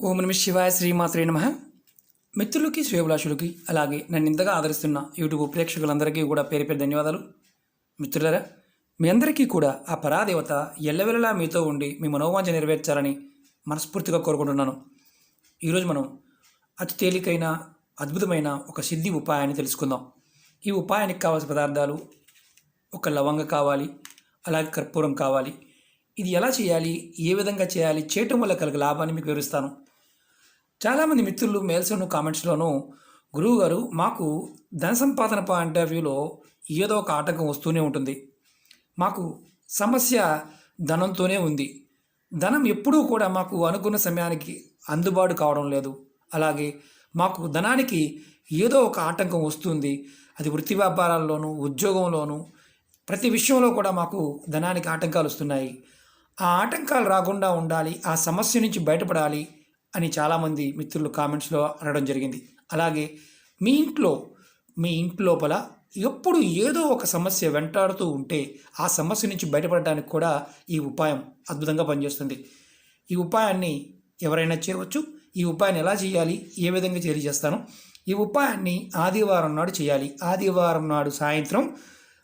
ఓం నమ శివాయ శ్రీమాత్రే నమ. మిత్రులకి శ్రేయభిలాషులకి అలాగే నన్ను ఇంతగా ఆదరిస్తున్న యూట్యూబ్ ప్రేక్షకులందరికీ కూడా పేరు పేరు ధన్యవాదాలు. మిత్రులారా, మీ అందరికీ కూడా ఆ పరాదేవత ఎల్లవెల్లలా మీతో ఉండి మీ మనోవాంఛ నెరవేర్చాలని మనస్ఫూర్తిగా కోరుకుంటున్నాను. ఈరోజు మనం అతి తేలికైన అద్భుతమైన ఒక సిద్ధి ఉపాయాన్ని తెలుసుకుందాం. ఈ ఉపాయానికి కావాల్సిన పదార్థాలు ఒక లవంగ కావాలి, అలాగే కర్పూరం కావాలి. ఇది ఎలా చేయాలి, ఏ విధంగా చేయాలి, చేయటం వల్ల కలిగే లాభాన్ని మీకు వివరిస్తాను. చాలామంది మిత్రులు మెయిల్స్లోను కామెంట్స్లోనూ గురువుగారు మాకు ధన సంపాదన పాయింట్ ఆఫ్ వ్యూలో ఏదో ఒక ఆటంకం వస్తూనే ఉంటుంది, మాకు సమస్య ధనంతోనే ఉంది, ధనం ఎప్పుడూ కూడా మాకు అనుకున్న సమయానికి అందుబాటు కావడం లేదు, అలాగే మాకు ధనానికి ఏదో ఒక ఆటంకం వస్తుంది, అది వృత్తి వ్యాపారాల్లోనూ ఉద్యోగంలోనూ ప్రతి విషయంలో కూడా మాకు ధనానికి ఆటంకాలు వస్తున్నాయి, ఆ ఆటంకాలు రాకుండా ఉండాలి, ఆ సమస్య నుంచి బయటపడాలి అని చాలామంది మిత్రులు కామెంట్స్లో అనడం జరిగింది. అలాగే మీ ఇంటి లోపల ఎప్పుడు ఏదో ఒక సమస్య వెంటాడుతూ ఉంటే ఆ సమస్య నుంచి బయటపడడానికి కూడా ఈ ఉపాయం అద్భుతంగా పనిచేస్తుంది. ఈ ఉపాయాన్ని ఎవరైనా చేయవచ్చు. ఈ ఉపాయాన్ని ఎలా చేయాలి, ఏ విధంగా చేస్తాను. ఈ ఉపాయాన్ని ఆదివారం నాడు చేయాలి. ఆదివారం నాడు సాయంత్రం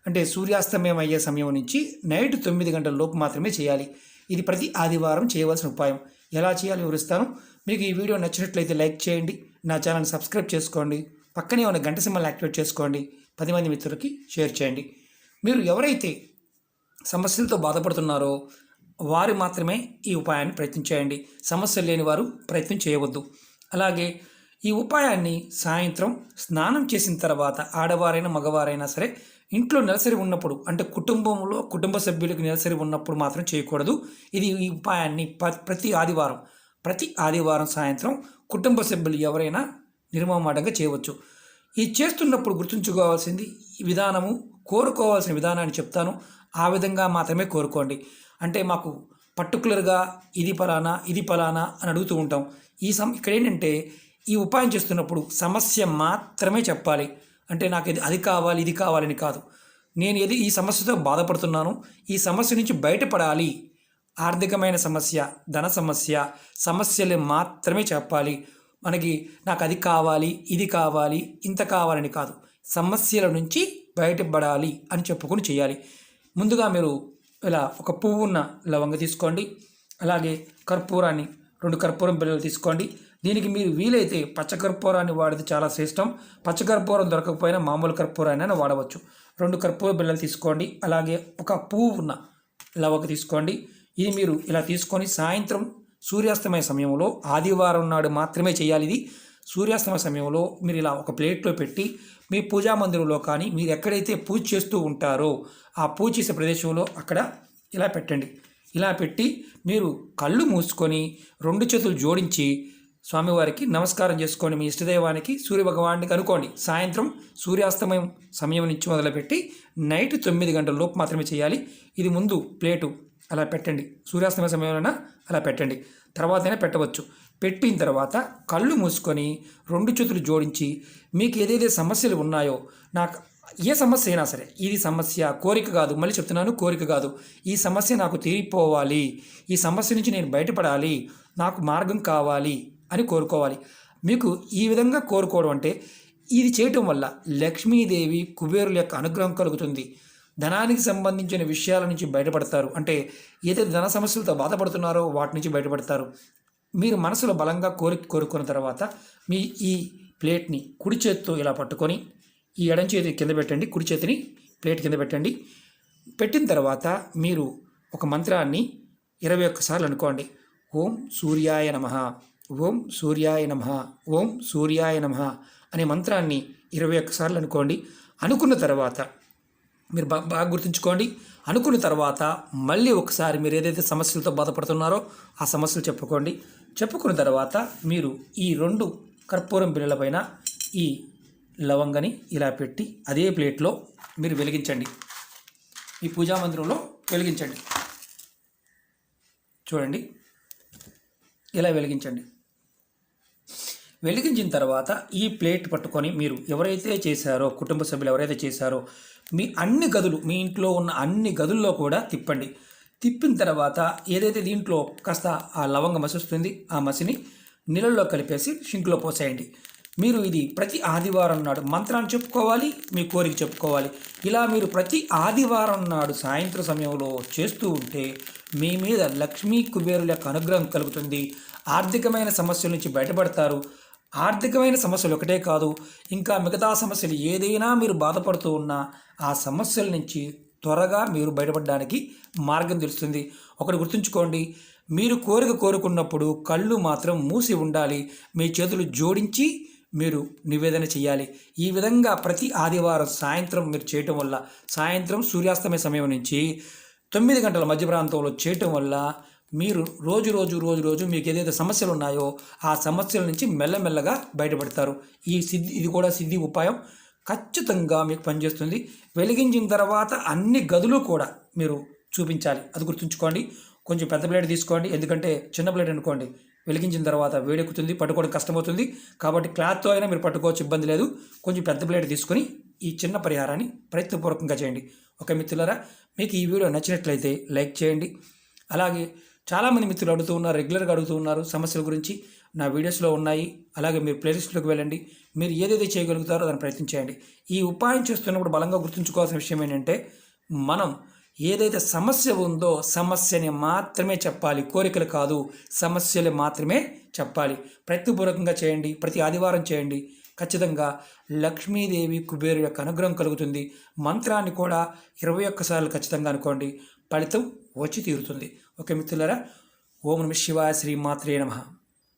అంటే సూర్యాస్తమయం అయ్యే సమయం నుంచి నైట్ 9 గంటల లోపు మాత్రమే చేయాలి. ఇది ప్రతి ఆదివారం చేయవలసిన ఉపాయం. ఎలా చేయాలో వివరిస్తాను. మీకు ఈ వీడియో నచ్చినట్లయితే లైక్ చేయండి, నా ఛానల్ సబ్స్క్రైబ్ చేసుకోండి, పక్కనే ఉన్న గంట సింబల్ యాక్టివేట్ చేసుకోండి, 10 మంది మిత్రులకి షేర్ చేయండి. మీరు ఎవరైతే సమస్యలతో బాధపడుతున్నారో వారు మాత్రమే ఈ ఉపాయాన్ని ప్రయత్నం చేయండి. సమస్యలు లేని వారు ప్రయత్నం చేయవద్దు. అలాగే ఈ ఉపాయాన్ని సాయంత్రం స్నానం చేసిన తర్వాత ఆడవారైనా మగవారైనా సరే ఇంట్లో నెలసరి ఉన్నప్పుడు, అంటే కుటుంబంలో కుటుంబ సభ్యులకు నెలసరి ఉన్నప్పుడు మాత్రం చేయకూడదు. ఈ ఉపాయాన్ని ప్రతి ఆదివారం సాయంత్రం కుటుంబ సభ్యులు ఎవరైనా నిర్మమాటంగా చేయవచ్చు. ఇది చేస్తున్నప్పుడు గుర్తుంచుకోవాల్సింది విధానము, కోరుకోవాల్సిన విధానాన్ని చెప్తాను. ఆ విధంగా మాత్రమే కోరుకోండి. అంటే మాకు పర్టికులర్గా ఇది ఫలానా అని అడుగుతూ ఉంటాం. ఇక్కడ ఏంటంటే ఈ ఉపాయం చేస్తున్నప్పుడు సమస్య మాత్రమే చెప్పాలి. అంటే నాకు అది కావాలి ఇది కావాలని కాదు. నేను ఈ సమస్యతో బాధపడుతున్నాను, ఈ సమస్య నుంచి బయటపడాలి, ఆర్థికమైన సమస్య, ధన సమస్యలు మాత్రమే చెప్పాలి. నాకు అది కావాలి ఇది కావాలి ఇంత కావాలని కాదు, సమస్యల నుంచి బయటపడాలి అని చెప్పుకొని చేయాలి. ముందుగా మీరు ఇలా ఒక పువ్వున్న లవంగ తీసుకోండి. అలాగే కర్పూరాన్ని 2 కర్పూరం బిళ్ళలు తీసుకోండి. దీనికి మీరు వీలైతే పచ్చకర్పూరాన్ని వాడితే చాలా శ్రేష్టం. పచ్చకర్పూరం దొరకకపోయినా మామూలు కర్పూరాన్ని వాడవచ్చు. 2 కర్పూర బిళ్ళలు తీసుకోండి. అలాగే ఒక పువ్వు ఉన్న లవంగ తీసుకోండి. ఇది మీరు ఇలా తీసుకొని సాయంత్రం సూర్యాస్తమయ సమయంలో ఆదివారం నాడు మాత్రమే చేయాలి. ఇది సూర్యాస్తమయ సమయంలో మీరు ఇలా ఒక ప్లేట్లో పెట్టి మీ పూజా మందిరంలో కానీ మీరు ఎక్కడైతే పూజ చేస్తూ ఉంటారో ఆ పూజ చేసే ప్రదేశంలో అక్కడ ఇలా పెట్టండి. ఇలా పెట్టి మీరు కళ్ళు మూసుకొని 2 చేతులు జోడించి స్వామివారికి నమస్కారం చేసుకొని మీ ఇష్టదైవానికి సూర్యభగవానికి అనుకోండి. సాయంత్రం సూర్యాస్తమయం సమయం నుంచి మొదలుపెట్టి నైట్ 9 గంటల లోపు మాత్రమే చేయాలి. ఇది ముందు ప్లేటు అలా పెట్టండి, సూర్యాస్తమయ సమయంలో అలా పెట్టండి, తర్వాతైనా పెట్టవచ్చు. పెట్టిన తర్వాత కళ్ళు మూసుకొని 2 చేతులు జోడించి మీకు ఏదైతే సమస్యలు ఉన్నాయో, నాకు ఏ సమస్య అయినా సరే, ఇది సమస్య కోరిక కాదు, మళ్ళీ చెప్తున్నాను కోరిక కాదు, ఈ సమస్య నాకు తీరిపోవాలి, ఈ సమస్య నుంచి నేను బయటపడాలి, నాకు మార్గం కావాలి అని కోరుకోవాలి. మీకు ఈ విధంగా కోరుకోవడం అంటే ఇది చేయటం వల్ల లక్ష్మీదేవి కుబేరుల యొక్క అనుగ్రహం కలుగుతుంది. ధనానికి సంబంధించిన విషయాల నుంచి బయటపడతారు. అంటే ఏదైతే ధన సమస్యలతో బాధపడుతున్నారో వాటి నుంచి బయటపడతారు. మీరు మనసులో బలంగా కోరుకున్న తర్వాత మీ ఈ ప్లేట్ని కుడి చేతితో ఇలా పట్టుకొని ఈ ఎడం చేతి కింద పెట్టండి, కుడి చేతిని ప్లేట్ కింద పెట్టండి. పెట్టిన తర్వాత మీరు ఒక మంత్రాన్ని 21 సార్లు అనుకోండి. ఓం సూర్యాయ నమః, ఓం సూర్యాయ నమః, ఓం సూర్యాయ నమః అనే మంత్రాన్ని 21 సార్లు అనుకోండి. అనుకున్న తర్వాత మీరు బాగా గుర్తుంచుకోండి. అనుకున్న తర్వాత మళ్ళీ ఒకసారి మీరు ఏదైతే సమస్యలతో బాధపడుతున్నారో ఆ సమస్యలు చెప్పుకున్న తర్వాత మీరు ఈ 2 కర్పూరం బిళ్ళల పైన ఈ లవంగని ఇలా పెట్టి అదే ప్లేట్లో మీరు వెలిగించండి. ఈ పూజా మందిరంలో వెలిగించండి. చూడండి, ఇలా వెలిగించండి. వెలిగించిన తర్వాత ఈ ప్లేట్ పట్టుకొని మీరు ఎవరైతే చేశారో, కుటుంబ సభ్యులు ఎవరైతే చేశారో మీ ఇంట్లో ఉన్న అన్ని గదుల్లో కూడా తిప్పండి. తిప్పిన తర్వాత ఏదైతే దీంట్లో కాస్త ఆ లవంగ మసి వస్తుంది, ఆ మసిని నీళ్ళల్లో కలిపేసి షింక్లో పోసేయండి. మీరు ఇది ప్రతి ఆదివారం నాడు మంత్రాన్ని చెప్పుకోవాలి, మీ కోరిక చెప్పుకోవాలి. ఇలా మీరు ప్రతి ఆదివారం నాడు సాయంత్రం సమయంలో చేస్తూ ఉంటే మీ మీద లక్ష్మీ కుబేరుల యొక్క అనుగ్రహం కలుగుతుంది. ఆర్థికమైన సమస్యల నుంచి బయటపడతారు. ఆర్థికమైన సమస్యలు ఒకటే కాదు, ఇంకా మిగతా సమస్యలు ఏదైనా మీరు బాధపడుతూ ఉన్నా ఆ సమస్యల నుంచి త్వరగా మీరు బయటపడడానికి మార్గం తెలుస్తుంది. ఒకటి గుర్తుంచుకోండి, మీరు కోరిక కోరుకున్నప్పుడు కళ్ళు మాత్రం మూసి ఉండాలి. మీ చేతులు జోడించి మీరు నివేదన చేయాలి. ఈ విధంగా ప్రతి ఆదివారం సాయంత్రం మీరు చేయటం వల్ల, సాయంత్రం సూర్యాస్తమయ సమయం నుంచి 9 గంటల మధ్య ప్రాంతంలో చేయటం వల్ల మీరు రోజు మీకు ఏదైతే సమస్యలు ఉన్నాయో ఆ సమస్యల నుంచి మెల్లమెల్లగా బయటపడతారు. ఇది కూడా సిద్ధి ఉపాయం ఖచ్చితంగా మీకు పనిచేస్తుంది. వెలిగించిన తర్వాత అన్ని గదులు కూడా మీరు చూపించాలి, అది గుర్తుంచుకోండి. కొంచెం పెద్ద ప్లేట్ తీసుకోండి, ఎందుకంటే చిన్న ప్లేట్ అనుకోండి వెలిగించిన తర్వాత వేడెక్కుతుంది, పట్టుకోవడం కష్టమవుతుంది. కాబట్టి క్లాత్తో అయినా మీరు పట్టుకోవచ్చు, ఇబ్బంది లేదు. కొంచెం పెద్ద ప్లేట్ తీసుకొని ఈ చిన్న పరిహారాన్ని ప్రయత్నపూర్వకంగా చేయండి. ఓకే మిత్రులారా, మీకు ఈ వీడియో నచ్చినట్లయితే లైక్ చేయండి. అలాగే చాలామంది మిత్రులు రెగ్యులర్గా అడుగుతూ ఉన్నారు సమస్యల గురించి. నా వీడియోస్లో ఉన్నాయి, అలాగే మీరు ప్లేలిస్ట్లోకి వెళ్ళండి. మీరు ఏదైతే చేయగలుగుతారో దాన్ని ప్రయత్నించేయండి. ఈ ఉపాయం చేస్తున్నప్పుడు బలంగా గుర్తుంచుకోవాల్సిన విషయం ఏంటంటే, మనం ఏదైతే సమస్య ఉందో సమస్యని మాత్రమే చెప్పాలి, కోరికలు కాదు, సమస్యలు మాత్రమే చెప్పాలి. ప్రయత్నపూర్వకంగా చేయండి, ప్రతి ఆదివారం చేయండి. ఖచ్చితంగా లక్ష్మీదేవి కుబేరు యొక్క అనుగ్రహం కలుగుతుంది. మంత్రాన్ని కూడా 21 సార్లు ఖచ్చితంగా అనుకోండి, ఫలితం వచ్చి తీరుతుంది. ఓకే మిత్రులారా, ఓం నమః శివాయ, శ్రీ మాత్రే నమః.